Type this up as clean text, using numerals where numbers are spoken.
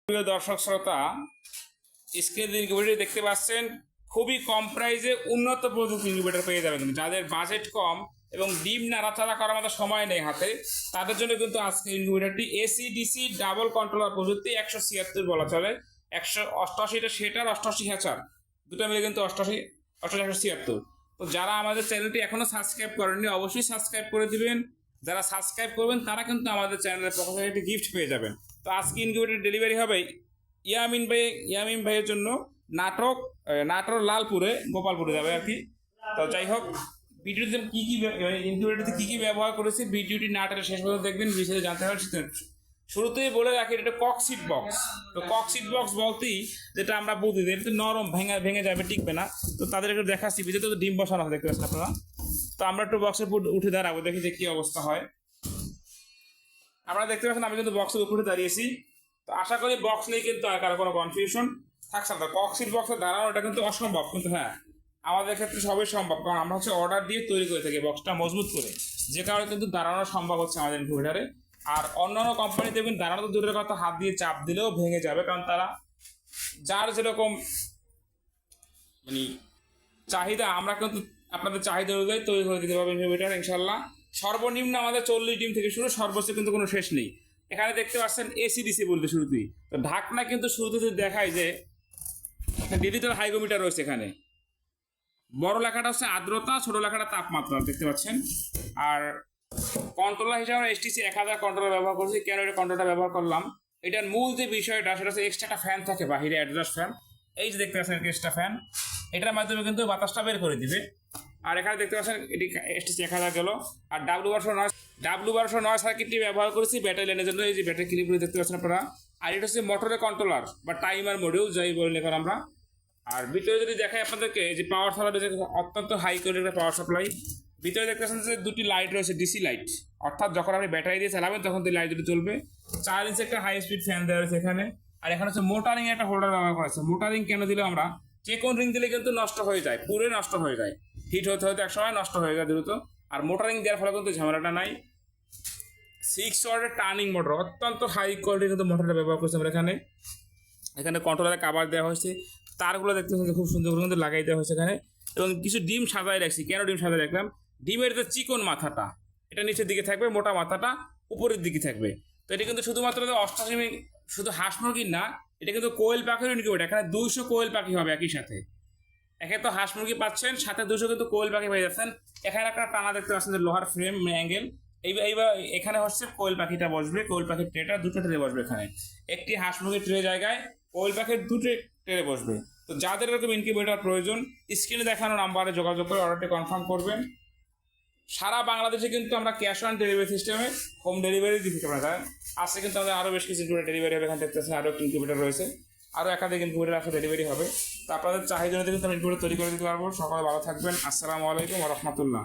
প্রিয় দর্শক শ্রোতা, স্ক্রিনে ইনকিউবেটর দেখতে পাচ্ছেন। খুবই কম প্রাইসে উন্নত প্রযুক্তি ইনকিউবেটর পেয়ে যাবেন। কিন্তু যাদের বাজেট কম এবং ডিম নাড়াচাড়া করার মতো সময় নেই হাতে, তাদের জন্য কিন্তু আজকে ইনকিউবেটরটি এসি ডিসি ডাবল কন্ট্রোলার প্রযুক্তি 176 বলা চলে। 188টা সেটার 88 হ্যাচার দুটো মিলে কিন্তু 88 88 176। তো যারা আমাদের চ্যানেলটি এখনো সাবস্ক্রাইব করেননি অবশ্যই সাবস্ক্রাইব করে দিবেন। যারা সাবস্ক্রাইব করবেন তারা কিন্তু আমাদের চ্যানেলের পক্ষ থেকে একটি গিফট পেয়ে যাবেন। তো আজকে ইনকিউবেটর ডেলিভারি হবে ইয়ামিন ভাইয়ের জন্য নাটোর লালপুরে গোপালপুরে যাবে আর কি। তো যাই হোক, ভিডিওতে কি কি ইনকিউবেটরতে কি কি ব্যবহার করেছে ভিডিওটি নাটের শেষ পর্যন্ত দেখবেন, বিশেষ জানতে পারবেন। শুরুতেই বলে রাখি এটা ককসিট বক্স। তো ককসিট বক্স বলতেই যেটা আমরা বুঝি যে এটা নরম ভেঙে যাবে, টিকবে না। তো তাদের একটু দেখাচ্ছি, ভিতরে তো ডিম বসানো হয় দেখতে পাচ্ছেন আপনারা। তো আমরা একটু বক্সের উপর উঠে দাঁড়াবো, দেখি যে কি অবস্থা হয়। আপনারা দেখতে পাচ্ছেন আমি কিন্তু বক্সের উপরে দাঁড়িয়েছি। তো আশা করি বক্স নেই কিন্তু আর কারো কোনো কনফিউশন থাকছে না। ককসিট বক্সে দাঁড়ানো এটা কিন্তু অসম্ভব, কিন্তু হ্যাঁ আমাদের ক্ষেত্রে সবই সম্ভব, কারণ আমরা অর্ডার দিয়ে তৈরি করে থাকি বক্সটা মজবুত করে, যে কারণে কিন্তু দাঁড়ানো সম্ভব হচ্ছে আমাদের ইনকিউবেটরে। আর অন্যান্য কোম্পানিতে কিন্তু দাঁড়ানো তো দূরের কথা, হাত দিয়ে চাপ দিলেও ভেঙে যাবে, কারণ তারা যার যেরকম মানে চাহিদা, আমরা কিন্তু আপনাদের চাহিদা অনুযায়ী তৈরি করে দিতে পারবো ইনকিউবেটর ইনশাল্লাহ। সর্বনিম্ন আমাদের 40 ডিম থেকে শুরু, সর্বোচ্চ কিন্তু কোনো শেষ নেই। এখানে দেখতে পাচ্ছেন এসিডিসি বলতে শুরুতেই, তো ঢাকনা কিন্তু শুরুতে দেখায় যে ডিজিটাল হাইগ্রোমিটার রয়েছে এখানে। বড় লেখাটা হচ্ছে আর্দ্রতা, ছোট লেখাটা তাপমাত্রা দেখতে পাচ্ছেন। আর কন্ট্রোলার হিসাবে HTC 1000 কন্ট্রোলার ব্যবহার করছি। কেন এটা কন্ট্রোলারটা ব্যবহার করলাম, এটার মূল যে বিষয়টা সেটা হচ্ছে এক্সট্রা একটা ফ্যান থাকে বাহিরে, অ্যাডজাস্ট ফ্যান। এই যে দেখতে পাচ্ছেন এক্সট্রা ফ্যান, এটার মাধ্যমে কিন্তু বাতাসটা বের করে দিবে। আর এখানে দেখতে পাচ্ছেন এটি HTC 1000 গেল। আর W1209 সার্কিটটি ব্যবহার করেছি ব্যাটারি লাইনের জন্য। এই যে ব্যাটারি ক্লিপগুলো দেখতে পাচ্ছেন আপনারা। আর এটা হচ্ছে মোটরের কন্ট্রোলার বা টাইমার মডিউল, যাই বলি এখন আমরা। আর ভিতরে যদি দেখাই আপনাদেরকে, যে পাওয়ার সাপ্লাই অত্যন্ত হাই কোয়ালিটির পাওয়ার সাপ্লাই। ভিতরে দেখতে পাচ্ছেন যে দুটি লাইট রয়েছে, ডিসি লাইট, অর্থাৎ যখন আপনি ব্যাটারি দিয়ে চালাবেন তখন এই লাইট দুটি চলবে। 4 ইঞ্চি একটা হাই স্পিড ফ্যান দেওয়া রয়েছে এখানে। আর এখানে হচ্ছে মোটারিং একটা হোল্ডার ব্যবহার করা হয়েছে। মোটারিং কেন দিলে, আমরা যে কোন রিং দিলে কিন্তু নষ্ট হয়ে যায়, পুরো নষ্ট হয়ে যায়, হিট হতে হতে একসময় নষ্ট হয়ে যায় দ্রুত। আর মোটারিং দেওয়ার ফলে কিন্তু ঝামেলাটা নাই। 6 ওয়াটের টার্নিং মোটর, অত্যন্ত হাই কোয়ালিটির কিন্তু মোটরটা ব্যবহার করছি আমরা এখানে। এখানে কন্ট্রোলারে কাভার দেওয়া হয়েছে, তারগুলো দেখতে পাচ্ছেন খুব সুন্দর করে কিন্তু লাগাই দেওয়া হয়েছে এখানে। এবং কিছু ডিম সাজায় রাখছি। কেন ডিম সাজায় রাখলাম, ডিমের যে চিকন মাথাটা এটা নিচের দিকে থাকবে, মোটা মাথাটা উপরের দিকে থাকবে। তো এটা কিন্তু শুধুমাত্র অষ্টাশী শুধু হাঁস মুরগির না, এটা কিন্তু কোয়েল পাখির ইনকিউবেটর। এখানে 200 কোয়েল পাখি হবে একই সাথে। একে তো হাঁস মুরগি পাচ্ছেন, সাথে 200 কিন্তু কোয়েল পাখি পেয়ে যাচ্ছেন। এখানে একটা টানা দেখতে পাচ্ছেন যে লোহার ফ্রেম অ্যাঙ্গেল। এইবার এখানে হচ্ছে কোয়েল পাখিটা বসবে, কোয়েল পাখির ট্রেটা দুটো ট্রে বসবে এখানে। একটি হাঁস মুরগির ট্রে জায়গায় কোয়েল পাখির দুটো ট্রে বসবে। তো যাদের এরকম ইনকিউবেটর প্রয়োজন, স্ক্রিনে দেখানো নাম্বারে যোগাযোগ করে অর্ডারটি কনফার্ম করবেন। সারা বাংলাদেশে কিন্তু আমরা ক্যাশ অন ডেলিভারি সিস্টেমে হোম ডেলিভারি দিতে পারি। আজকে কিন্তু আমাদের আরও বেশ কিছু ইনকিউবেটর ডেলিভারি হবে। এখানে দেখতেছেন আরও একটি ইনকিউবেটর রয়েছে, আরও একাধিক ইনকিউবেটর আসলে ডেলিভারি হবে। তো আপনাদের চাহিদা অনুযায়ী কিন্তু আমি ইনকিউবেটর তৈরি করে দিতে পারবো। সকালে ভালো থাকবেন। আসসালামু আলাইকুম ওয়া রাহমাতুল্লাহ।